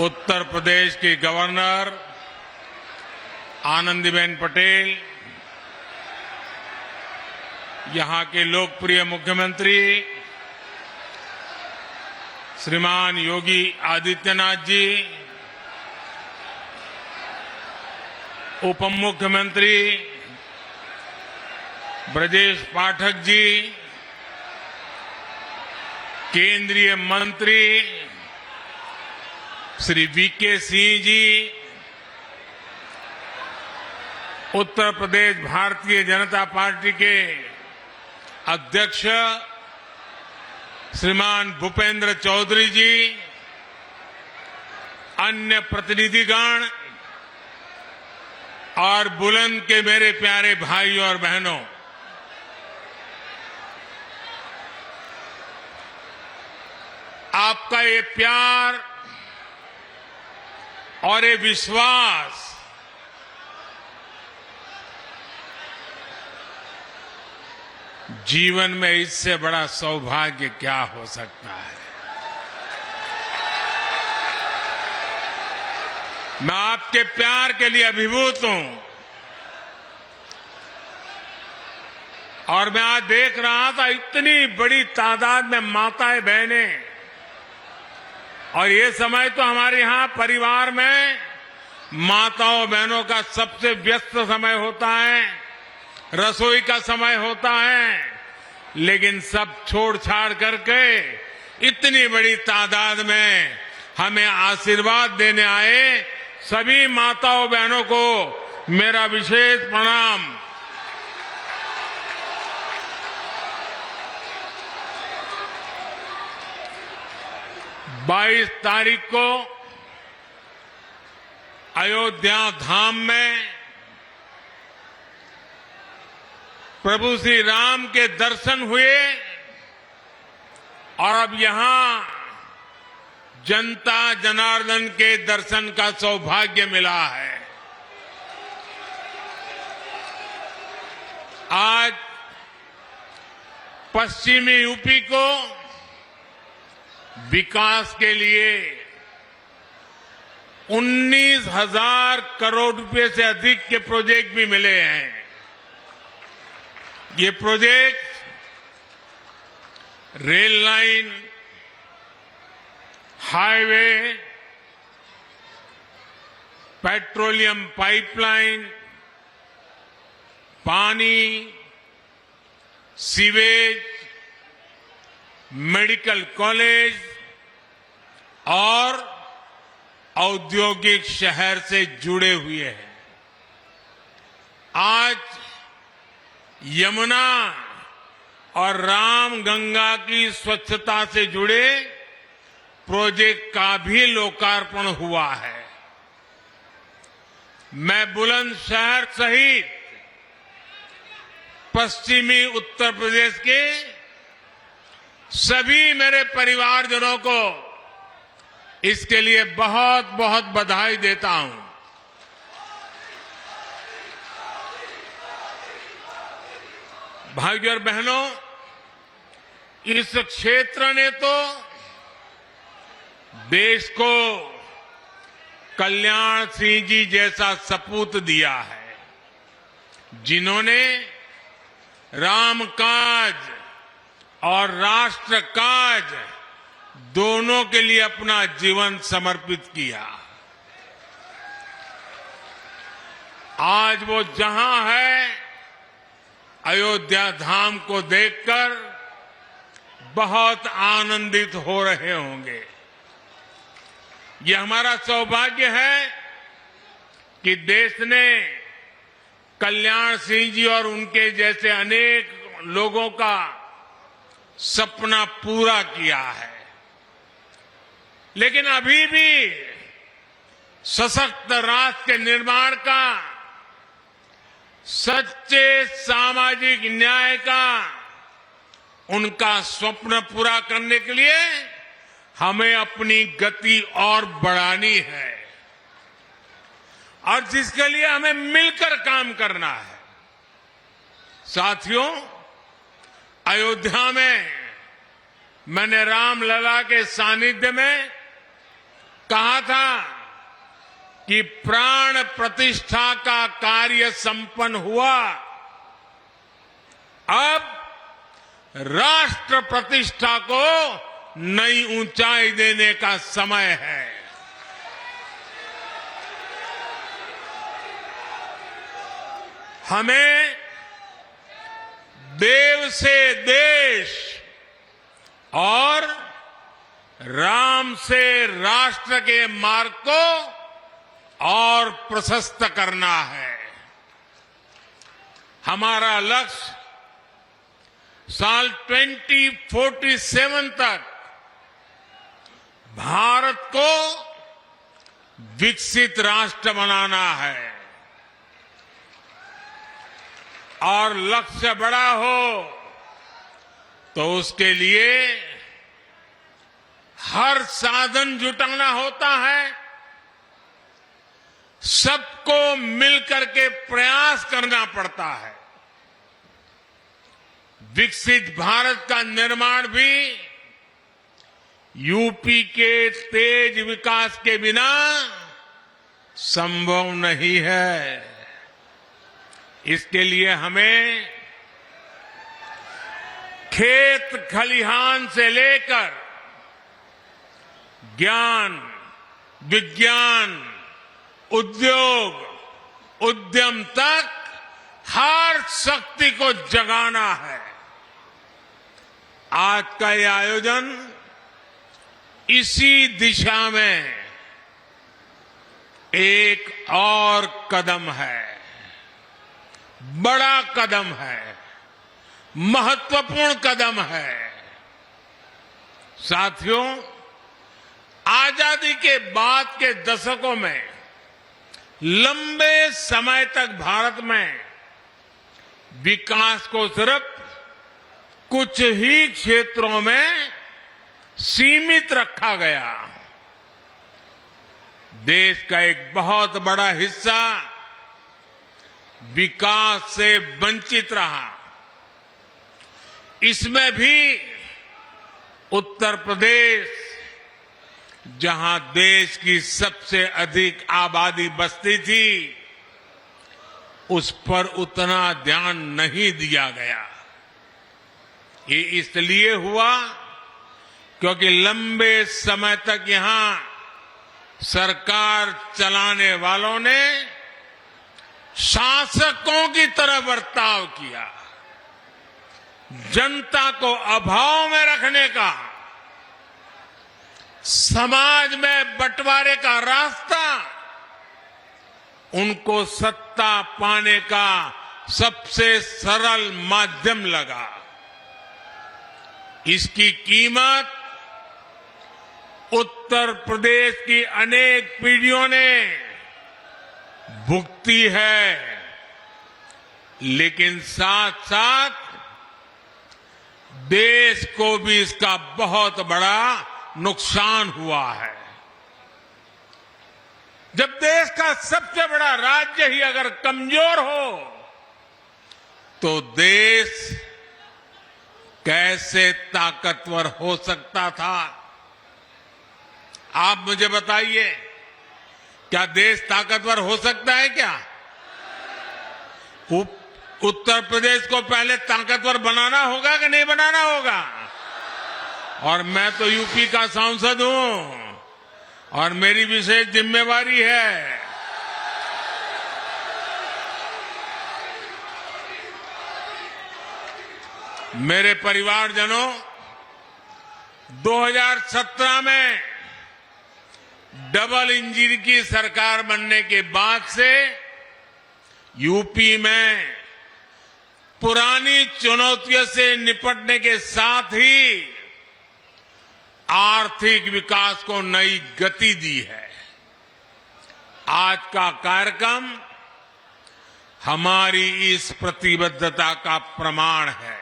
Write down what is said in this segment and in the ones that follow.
उत्तर प्रदेश की गवर्नर आनंदीबेन पटेल, यहां के लोकप्रिय मुख्यमंत्री श्रीमान योगी आदित्यनाथ जी, उप मुख्यमंत्री ब्रजेश पाठक जी, केंद्रीय मंत्री श्री वीके सिंह जी, उत्तर प्रदेश भारतीय जनता पार्टी के अध्यक्ष श्रीमान भूपेंद्र चौधरी जी, अन्य प्रतिनिधिगण और बुलंद के मेरे प्यारे भाइयों और बहनों, आपका ये प्यार और ये विश्वास जीवन में इससे बड़ा सौभाग्य क्या हो सकता है। मैं आपके प्यार के लिए अभिभूत हूं और मैं आज देख रहा था इतनी बड़ी तादाद में माताएं बहनें, और ये समय तो हमारे यहां परिवार में माताओं बहनों का सबसे व्यस्त समय होता है, रसोई का समय होता है, लेकिन सब छोड़ छाड़ करके इतनी बड़ी तादाद में हमें आशीर्वाद देने आए सभी माताओं बहनों को मेरा विशेष प्रणाम। बाईस तारीख को अयोध्या धाम में प्रभु श्री राम के दर्शन हुए और अब यहां जनता जनार्दन के दर्शन का सौभाग्य मिला है। आज पश्चिमी यूपी को विकास के लिए 19,000 करोड़ रुपए से अधिक के प्रोजेक्ट भी मिले हैं। ये project rail line, highway, petroleum pipeline, पानी, सीवेज, मेडिकल कॉलेज और औद्योगिक शहर से जुड़े हुए हैं। आज यमुना और रामगंगा की स्वच्छता से जुड़े प्रोजेक्ट का भी लोकार्पण हुआ है। मैं बुलंदशहर सहित पश्चिमी उत्तर प्रदेश के सभी मेरे परिवारजनों को इसके लिए बहुत बहुत बधाई देता हूं। भाइयों और बहनों, इस क्षेत्र ने तो देश को कल्याण सिंह जी जैसा सपूत दिया है, जिन्होंने राम काज और राष्ट्र काज दोनों के लिए अपना जीवन समर्पित किया। आज वो जहां है, अयोध्या धाम को देखकर बहुत आनंदित हो रहे होंगे। ये हमारा सौभाग्य है कि देश ने कल्याण सिंह जी और उनके जैसे अनेक लोगों का सपना पूरा किया है। लेकिन अभी भी सशक्त राष्ट्र के निर्माण का, सच्चे सामाजिक न्याय का उनका स्वप्न पूरा करने के लिए हमें अपनी गति और बढ़ानी है और जिसके लिए हमें मिलकर काम करना है। साथियों, अयोध्या में मैंने रामलला के सानिध्य में कहा था कि प्राण प्रतिष्ठा का कार्य संपन्न हुआ, अब राष्ट्र प्रतिष्ठा को नई ऊंचाई देने का समय है। हमें देव से देश और राम से राष्ट्र के मार्ग को और प्रशस्त करना है। हमारा लक्ष्य साल 2047 तक भारत को विकसित राष्ट्र बनाना है। और लक्ष्य बड़ा हो तो उसके लिए हर साधन जुटाना होता है, सबको मिलकर के प्रयास करना पड़ता है। विकसित भारत का निर्माण भी यूपी के तेज विकास के बिना संभव नहीं है। इसके लिए हमें खेत खलिहान से लेकर ज्ञान, विज्ञान, उद्योग, उद्यम तक हर शक्ति को जगाना है। आज का ये आयोजन इसी दिशा में एक और कदम है, बड़ा कदम है, महत्वपूर्ण कदम है। साथियों, आजादी के बाद के दशकों में लंबे समय तक भारत में विकास को सिर्फ कुछ ही क्षेत्रों में सीमित रखा गया। देश का एक बहुत बड़ा हिस्सा विकास से वंचित रहा। इसमें भी उत्तर प्रदेश, जहां देश की सबसे अधिक आबादी बसती थी, उस पर उतना ध्यान नहीं दिया गया। ये इसलिए हुआ क्योंकि लंबे समय तक यहां सरकार चलाने वालों ने शासकों की तरह बर्ताव किया। जनता को अभाव में रखने का, समाज में बंटवारे का रास्ता उनको सत्ता पाने का सबसे सरल माध्यम लगा। इसकी कीमत उत्तर प्रदेश की अनेक पीढ़ियों ने भुगती है, लेकिन साथ साथ देश को भी इसका बहुत बड़ा नुकसान हुआ है। जब देश का सबसे बड़ा राज्य ही अगर कमजोर हो तो देश कैसे ताकतवर हो सकता था? आप मुझे बताइए, क्या देश ताकतवर हो सकता है क्या? उत्तर प्रदेश को पहले ताकतवर बनाना होगा कि नहीं बनाना होगा? और मैं तो यूपी का सांसद हूं और मेरी विशेष जिम्मेवारी है। मेरे परिवारजनों, 2017 में डबल इंजन की सरकार बनने के बाद से यूपी में पुरानी चुनौतियों से निपटने के साथ ही आर्थिक विकास को नई गति दी है। आज का कार्यक्रम हमारी इस प्रतिबद्धता का प्रमाण है।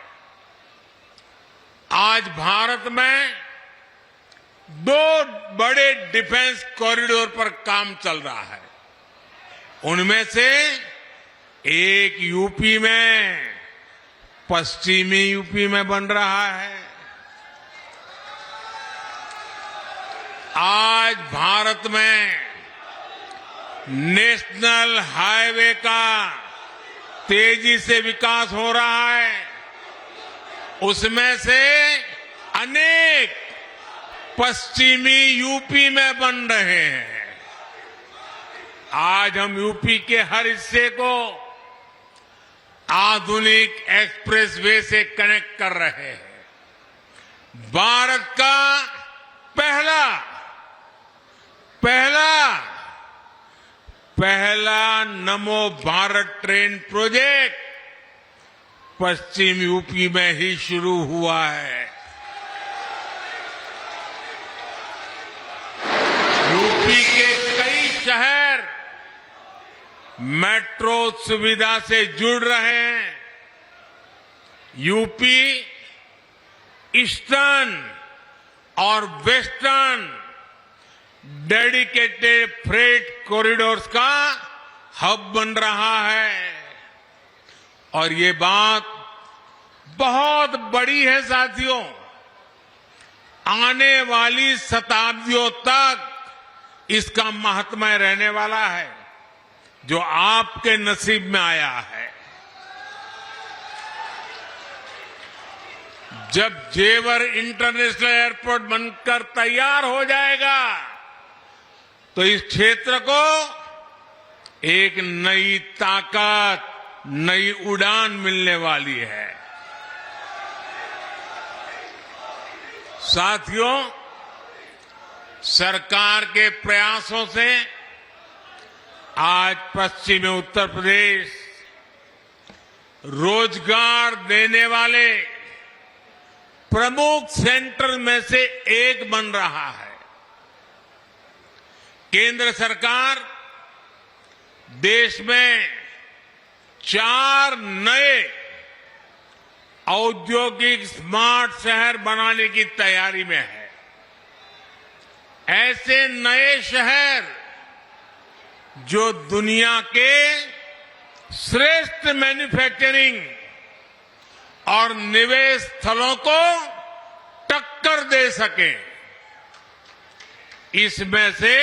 आज भारत में 2 बड़े डिफेंस कॉरिडोर पर काम चल रहा है। उनमें से एक यूपी में, पश्चिमी यूपी में बन रहा है। आज आज भारत में नेशनल हाईवे का तेजी से विकास हो रहा है, उसमें से अनेक पश्चिमी यूपी में बन रहे हैं। आज हम यूपी के हर हिस्से को आधुनिक एक्सप्रेसवे से कनेक्ट कर रहे हैं। भारत का पहला नमो भारत ट्रेन प्रोजेक्ट पश्चिम यूपी में ही शुरू हुआ है। यूपी के कई शहर मेट्रो सुविधा से जुड़ रहे हैं। यूपी ईस्टर्न और वेस्टर्न डेडिकेटेड फ्रेट कॉरिडोर्स का हब बन रहा है और ये बात बहुत बड़ी है साथियों। आने वाली शताब्दियों तक इसका महात्म्य रहने वाला है, जो आपके नसीब में आया है। जब जेवर इंटरनेशनल एयरपोर्ट बनकर तैयार हो जाएगा तो इस क्षेत्र को एक नई ताकत, नई उड़ान मिलने वाली है। साथियों, सरकार के प्रयासों से आज पश्चिमी उत्तर प्रदेश रोजगार देने वाले प्रमुख सेंटर में से एक बन रहा है। केंद्र सरकार देश में 4 नए औद्योगिक स्मार्ट शहर बनाने की तैयारी में है। ऐसे नए शहर जो दुनिया के श्रेष्ठ मैन्युफैक्चरिंग और निवेश स्थलों को टक्कर दे सके। इसमें से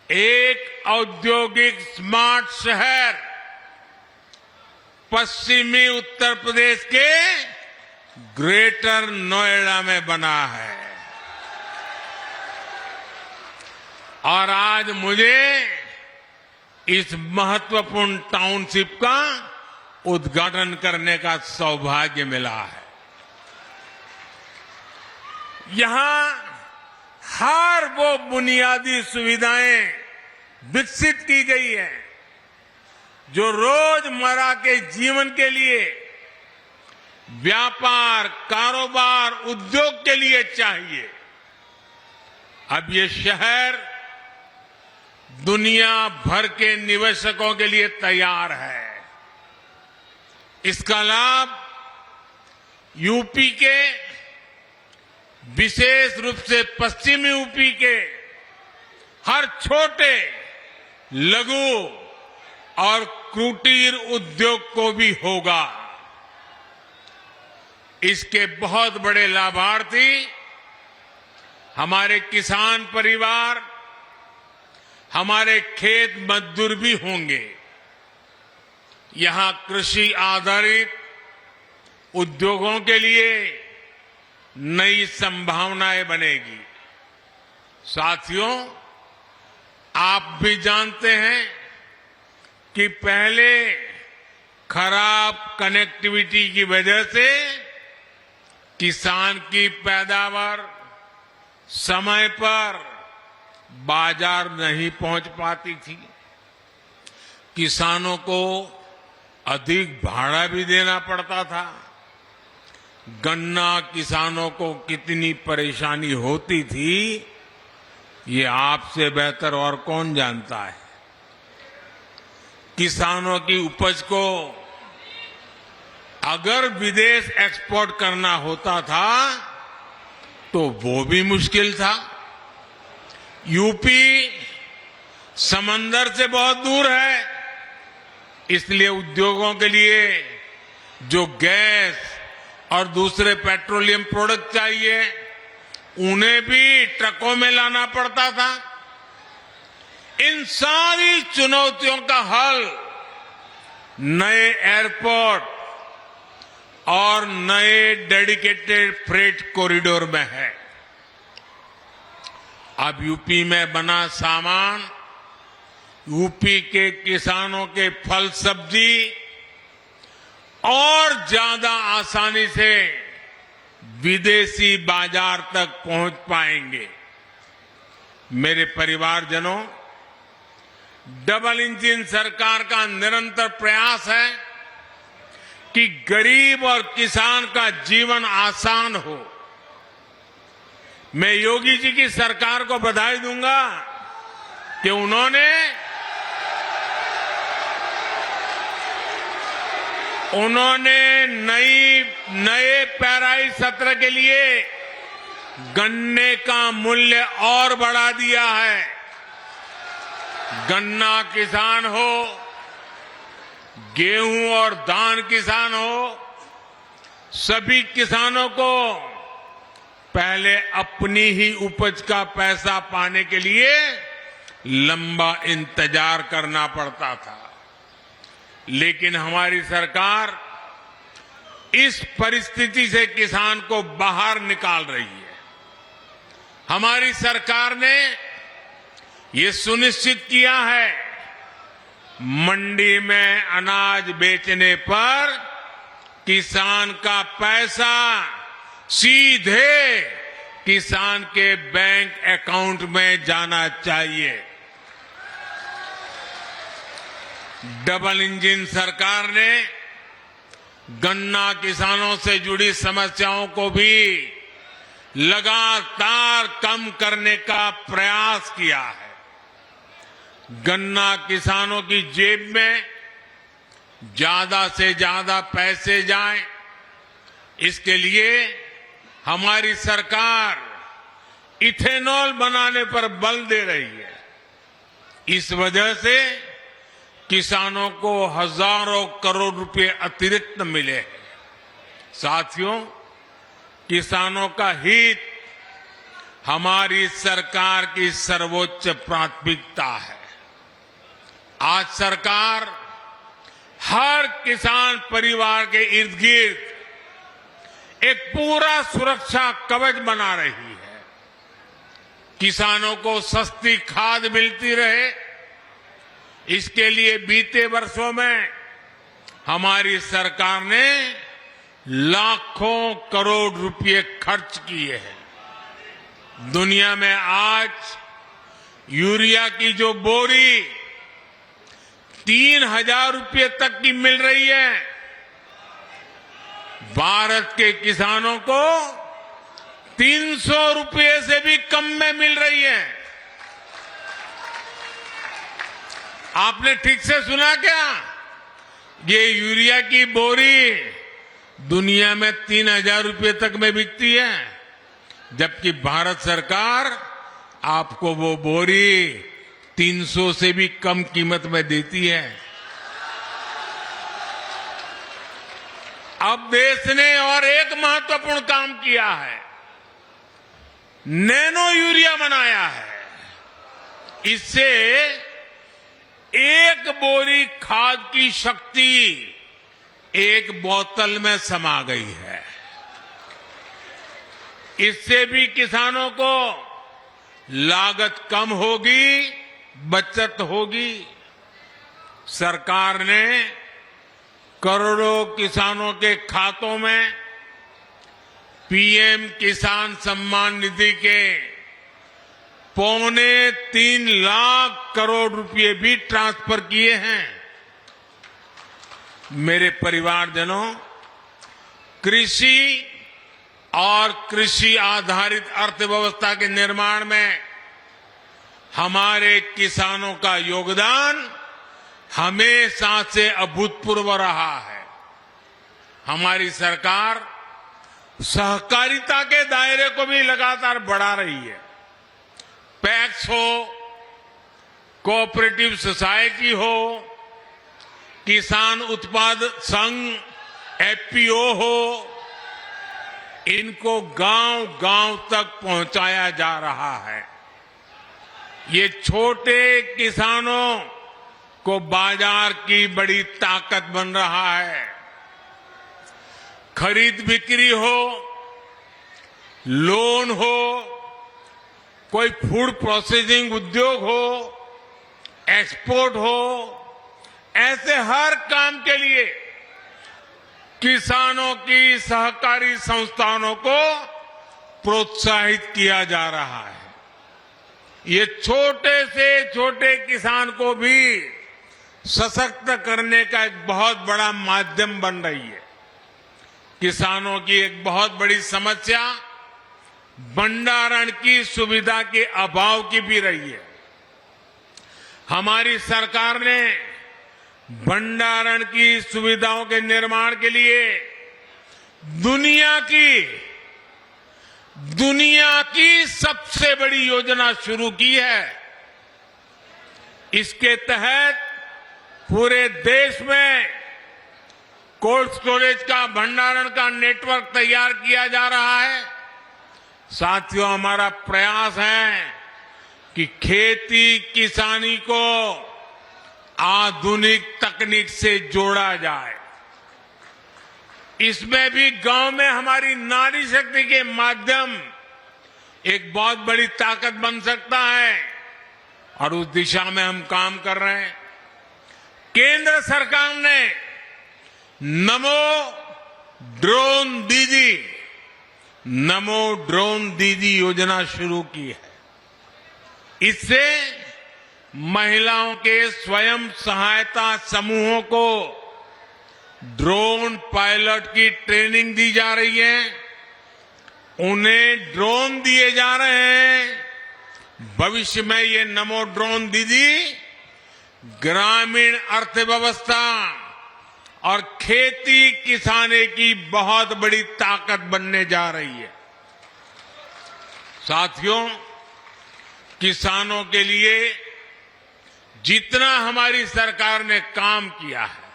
एक औद्योगिक स्मार्ट शहर पश्चिमी उत्तर प्रदेश के ग्रेटर नोएडा में बना है। और आज मुझे इस महत्वपूर्ण टाउनशिप का उद्घाटन करने का सौभाग्य मिला है। यहां हर वो बुनियादी सुविधाएं विकसित की गई है जो रोजमर्रा के जीवन के लिए, व्यापार, कारोबार, उद्योग के लिए चाहिए। अब ये शहर दुनिया भर के निवेशकों के लिए तैयार है। इसका लाभ यूपी के, विशेष रूप से पश्चिमी यूपी के हर छोटे, लघु और कुटीर उद्योग को भी होगा। इसके बहुत बड़े लाभार्थी हमारे किसान परिवार, हमारे खेत मजदूर भी होंगे। यहां कृषि आधारित उद्योगों के लिए नई संभावनाएं बनेगी। साथियों, आप भी जानते हैं कि पहले खराब कनेक्टिविटी की वजह से किसान की पैदावार समय पर बाजार नहीं पहुंच पाती थी। किसानों को अधिक भाड़ा भी देना पड़ता था। गन्ना किसानों को कितनी परेशानी होती थी, ये आपसे बेहतर और कौन जानता है। किसानों की उपज को अगर विदेश एक्सपोर्ट करना होता था तो वो भी मुश्किल था। यूपी समंदर से बहुत दूर है, इसलिए उद्योगों के लिए जो गैस और दूसरे पेट्रोलियम प्रोडक्ट चाहिए उन्हें भी ट्रकों में लाना पड़ता था। इन सारी चुनौतियों का हल नए एयरपोर्ट और नए डेडिकेटेड फ्रेट कॉरिडोर में है। अब यूपी में बना सामान यूपी के किसानों के फल सब्जी और ज्यादा आसानी से विदेशी बाजार तक पहुंच पाएंगे। मेरे परिवारजनों, डबल इंजन सरकार का निरंतर प्रयास है कि गरीब और किसान का जीवन आसान हो। मैं योगी जी की सरकार को बधाई दूंगा कि उन्होंने नए पेराई सत्र के लिए गन्ने का मूल्य और बढ़ा दिया है। गन्ना किसान हो, गेहूं और धान किसान हो, सभी किसानों को पहले अपनी ही उपज का पैसा पाने के लिए लंबा इंतजार करना पड़ता था। लेकिन हमारी सरकार इस परिस्थिति से किसान को बाहर निकाल रही है। हमारी सरकार ने ये सुनिश्चित किया है, मंडी में अनाज बेचने पर किसान का पैसा सीधे किसान के बैंक अकाउंट में जाना चाहिए। डबल इंजन सरकार ने गन्ना किसानों से जुड़ी समस्याओं को भी लगातार कम करने का प्रयास किया है। गन्ना किसानों की जेब में ज्यादा से ज्यादा पैसे जाएं, इसके लिए हमारी सरकार इथेनॉल बनाने पर बल दे रही है। इस वजह से किसानों को हजारों करोड़ रुपए अतिरिक्त मिले हैं। साथियों, किसानों का हित हमारी सरकार की सर्वोच्च प्राथमिकता है। आज सरकार हर किसान परिवार के इर्द गिर्द एक पूरा सुरक्षा कवच बना रही है। किसानों को सस्ती खाद मिलती रहे, इसके लिए बीते वर्षों में हमारी सरकार ने लाखों करोड़ रुपए खर्च किए हैं। दुनिया में आज यूरिया की जो बोरी 3,000 रुपए तक की मिल रही है, भारत के किसानों को 300 रुपए से भी कम में मिल रही है। आपने ठीक से सुना क्या? ये यूरिया की बोरी दुनिया में 3,000 रुपए तक में बिकती है, जबकि भारत सरकार आपको वो बोरी 300 से भी कम कीमत में देती है। अब देश ने और एक महत्वपूर्ण काम किया है, नैनो यूरिया बनाया है। इससे एक बोरी खाद की शक्ति एक बोतल में समा गई है। इससे भी किसानों को लागत कम होगी, बचत होगी। सरकार ने करोड़ों किसानों के खातों में पीएम किसान सम्मान निधि के 3.25 लाख करोड़ रुपए भी ट्रांसफर किए हैं। मेरे परिवारजनों, कृषि और कृषि आधारित अर्थव्यवस्था के निर्माण में हमारे किसानों का योगदान हमेशा से अभूतपूर्व रहा है। हमारी सरकार सहकारिता के दायरे को भी लगातार बढ़ा रही है। पैक्स हो, कोऑपरेटिव सोसाइटी हो, किसान उत्पाद संघ एफपीओ हो, इनको गांव-गांव तक पहुंचाया जा रहा है। ये छोटे किसानों को बाजार की बड़ी ताकत बन रहा है। खरीद बिक्री हो, लोन हो, कोई फूड प्रोसेसिंग उद्योग हो, एक्सपोर्ट हो, ऐसे हर काम के लिए किसानों की सहकारी संस्थानों को प्रोत्साहित किया जा रहा है। ये छोटे से छोटे किसान को भी सशक्त करने का एक बहुत बड़ा माध्यम बन रही है। किसानों की एक बहुत बड़ी समस्या भंडारण की सुविधा के अभाव की भी रही है। हमारी सरकार ने भंडारण की सुविधाओं के निर्माण के लिए दुनिया की सबसे बड़ी योजना शुरू की है। इसके तहत पूरे देश में कोल्ड स्टोरेज का भंडारण का नेटवर्क तैयार किया जा रहा है। साथियों, हमारा प्रयास है कि खेती किसानी को आधुनिक तकनीक से जोड़ा जाए। इसमें भी गांव में हमारी नारी शक्ति के माध्यम एक बहुत बड़ी ताकत बन सकता है और उस दिशा में हम काम कर रहे हैं। केंद्र सरकार ने नमो ड्रोन दीदी योजना शुरू की है। इससे महिलाओं के स्वयं सहायता समूहों को ड्रोन पायलट की ट्रेनिंग दी जा रही है। उन्हें ड्रोन दिए जा रहे हैं। भविष्य में ये नमो ड्रोन दीदी ग्रामीण अर्थव्यवस्था और खेती किसानी की बहुत बड़ी ताकत बनने जा रही है। साथियों, किसानों के लिए जितना हमारी सरकार ने काम किया है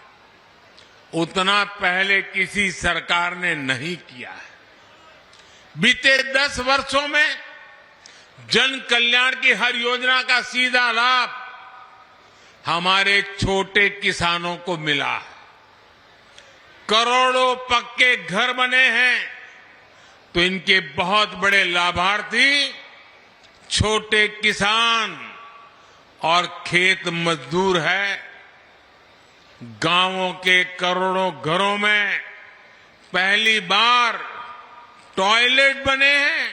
उतना पहले किसी सरकार ने नहीं किया है। बीते 10 वर्षों में जन कल्याण की हर योजना का सीधा लाभ हमारे छोटे किसानों को मिला है। करोड़ों पक्के घर बने हैं तो इनके बहुत बड़े लाभार्थी छोटे किसान और खेत मजदूर है। गांवों के करोड़ों घरों में पहली बार टॉयलेट बने हैं।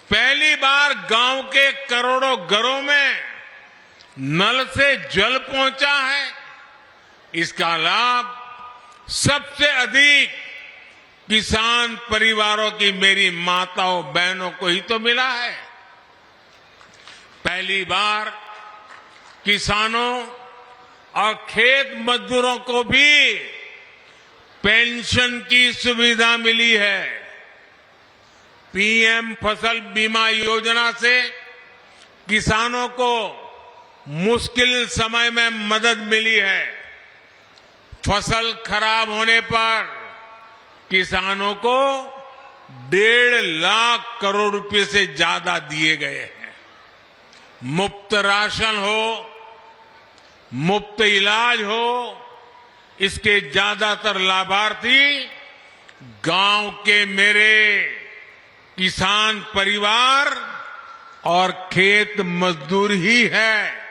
पहली बार गांव के करोड़ों घरों में नल से जल पहुंचा है। इसका लाभ सबसे अधिक किसान परिवारों की मेरी माताओं बहनों को ही तो मिला है। पहली बार किसानों और खेत मजदूरों को भी पेंशन की सुविधा मिली है। पीएम फसल बीमा योजना से किसानों को मुश्किल समय में मदद मिली है। फसल खराब होने पर किसानों को 1.5 लाख करोड़ रुपए से ज्यादा दिए गए हैं। मुफ्त राशन हो, मुफ्त इलाज हो, इसके ज्यादातर लाभार्थी गांव के मेरे किसान परिवार और खेत मजदूर ही है।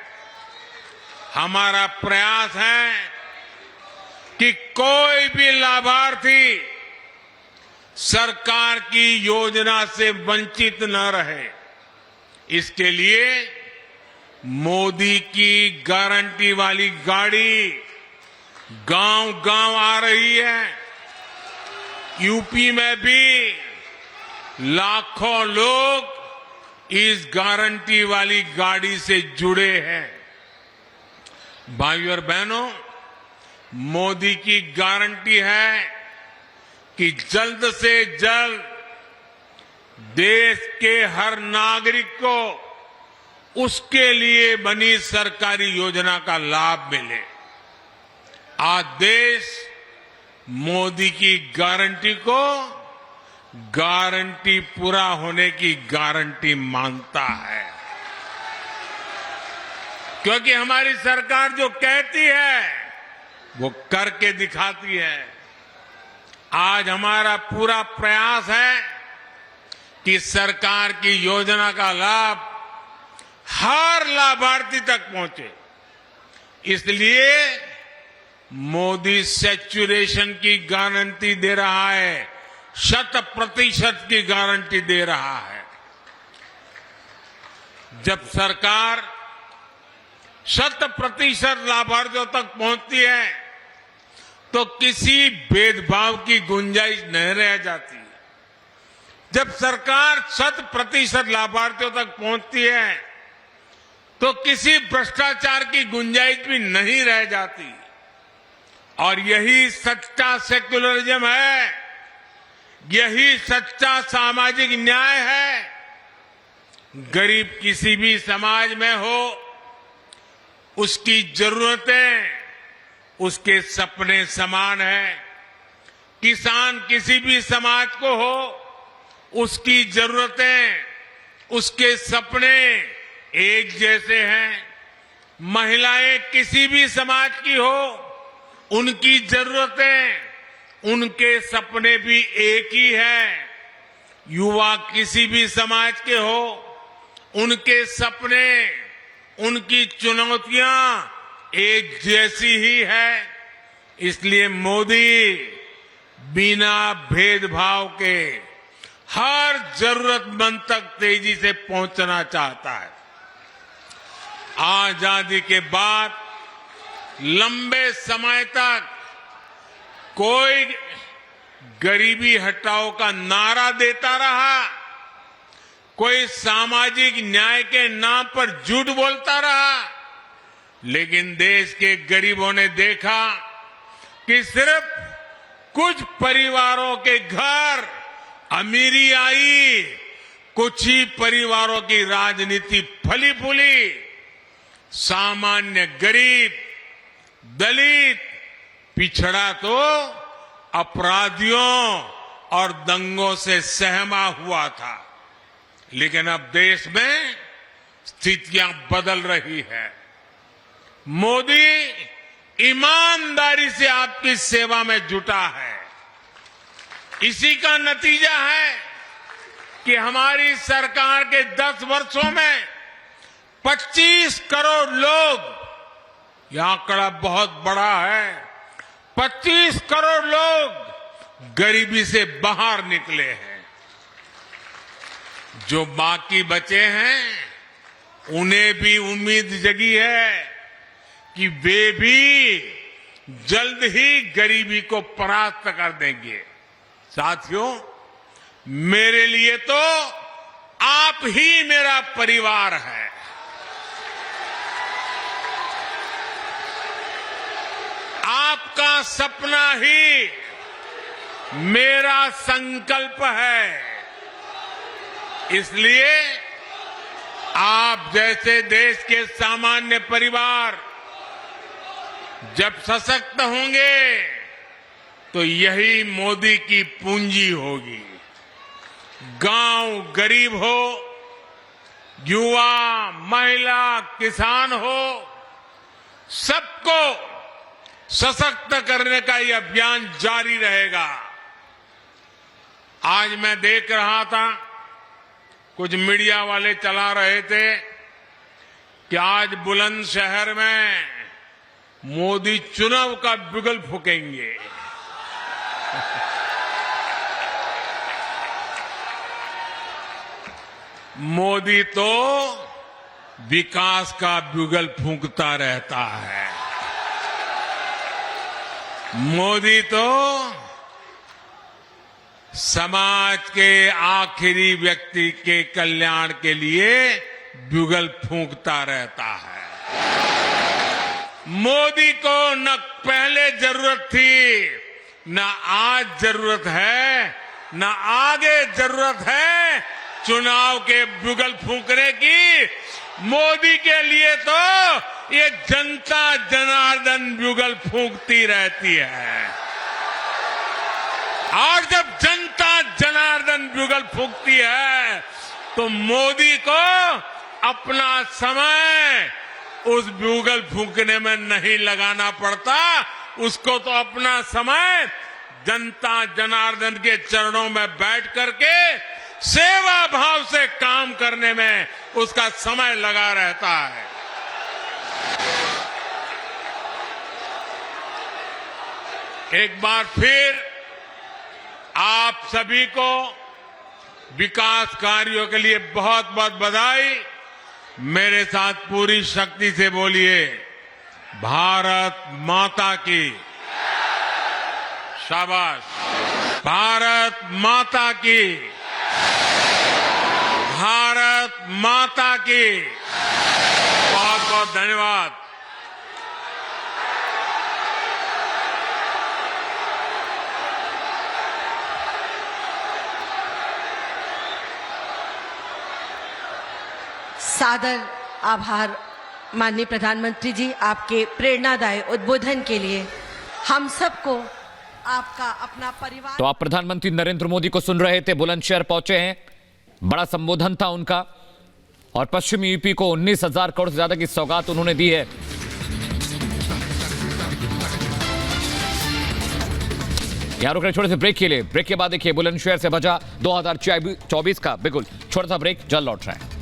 हमारा प्रयास है कि कोई भी लाभार्थी सरकार की योजना से वंचित न रहे। इसके लिए मोदी की गारंटी वाली गाड़ी गांव-गांव आ रही है। यूपी में भी लाखों लोग इस गारंटी वाली गाड़ी से जुड़े हैं। भाइयों और बहनों, मोदी की गारंटी है कि जल्द से जल्द देश के हर नागरिक को उसके लिए बनी सरकारी योजना का लाभ मिले। आज देश मोदी की गारंटी को गारंटी पूरा होने की गारंटी मांगता है, क्योंकि हमारी सरकार जो कहती है वो करके दिखाती है। आज हमारा पूरा प्रयास है कि सरकार की योजना का लाभ हर लाभार्थी तक पहुंचे। इसलिए मोदी सैचुरेशन की गारंटी दे रहा है, 100% की गारंटी दे रहा है। जब सरकार 100% लाभार्थियों तक पहुंचती है तो किसी भेदभाव की गुंजाइश नहीं रह जाती। जब सरकार 100% लाभार्थियों तक पहुंचती है तो किसी भ्रष्टाचार की गुंजाइश भी नहीं रह जाती। और यही सच्चा सेक्युलरिज्म है, यही सच्चा सामाजिक न्याय है। गरीब किसी भी समाज में हो, उसकी जरूरतें उसके सपने समान है। किसान किसी भी समाज को हो, उसकी जरूरतें उसके सपने एक जैसे हैं। महिलाएं किसी भी समाज की हो, उनकी जरूरतें उनके सपने भी एक ही है। युवा किसी भी समाज के हो, उनके सपने उनकी चुनौतियां एक जैसी ही है। इसलिए मोदी बिना भेदभाव के हर जरूरतमंद तक तेजी से पहुंचना चाहता है। आजादी के बाद लंबे समय तक कोई गरीबी हटाओ का नारा देता रहा, कोई सामाजिक न्याय के नाम पर झूठ बोलता रहा, लेकिन देश के गरीबों ने देखा कि सिर्फ कुछ परिवारों के घर अमीरी आई, कुछ ही परिवारों की राजनीति फली फूली। सामान्य गरीब, दलित, पिछड़ा तो अपराधियों और दंगों से सहमा हुआ था। लेकिन अब देश में स्थितियां बदल रही है। मोदी ईमानदारी से आपकी सेवा में जुटा है। इसी का नतीजा है कि हमारी सरकार के 10 वर्षों में 25 करोड़ लोग, यह आंकड़ा बहुत बड़ा है, 25 करोड़ लोग गरीबी से बाहर निकले हैं। जो बाकी बचे हैं उन्हें भी उम्मीद जगी है कि वे भी जल्द ही गरीबी को परास्त कर देंगे। साथियों, मेरे लिए तो आप ही मेरा परिवार है। आपका सपना ही मेरा संकल्प है। इसलिए आप जैसे देश के सामान्य परिवार जब सशक्त होंगे तो यही मोदी की पूंजी होगी। गांव गरीब हो, युवा, महिला, किसान हो, सबको सशक्त करने का ये अभियान जारी रहेगा। आज मैं देख रहा था, कुछ मीडिया वाले चला रहे थे कि आज बुलंदशहर में मोदी चुनाव का बिगुल फूकेंगे। मोदी तो विकास का बिगुल फूंकता रहता है। मोदी तो समाज के आखिरी व्यक्ति के कल्याण के लिए बिगुल फूंकता रहता है। मोदी को न पहले जरूरत थी, न आज जरूरत है, न आगे जरूरत है चुनाव के बिगुल फूंकने की। मोदी के लिए तो ये जनता जनार्दन बिगुल फूंकती रहती है। और जब जनता जनार्दन जनगण ब्यूगल फूंकती है तो मोदी को अपना समय उस ब्यूगल फूंकने में नहीं लगाना पड़ता, उसको तो अपना समय जनता जनार्दन के चरणों में बैठ करके सेवा भाव से काम करने में उसका समय लगा रहता है। एक बार फिर आप सभी को विकास कार्यों के लिए बहुत बहुत बधाई। मेरे साथ पूरी शक्ति से बोलिए, भारत माता की। शाबाश, भारत माता की, भारत माता की। बहुत बहुत धन्यवाद। सादर आभार माननीय प्रधानमंत्री जी, आपके प्रेरणादायी उद्बोधन के लिए। हम सबको आपका अपना परिवार। तो आप प्रधानमंत्री नरेंद्र मोदी को सुन रहे थे, बुलंदशहर पहुंचे हैं, बड़ा संबोधन था उनका और पश्चिमी यूपी को 19,000 करोड़ से ज्यादा की सौगात उन्होंने दी है। यहां रुक रहे छोटे से ब्रेक के लिए। ब्रेक के बाद देखिए बुलंदशहर से बजा 2024 का बिल्कुल छोटा सा ब्रेक, जल्द लौट रहे हैं।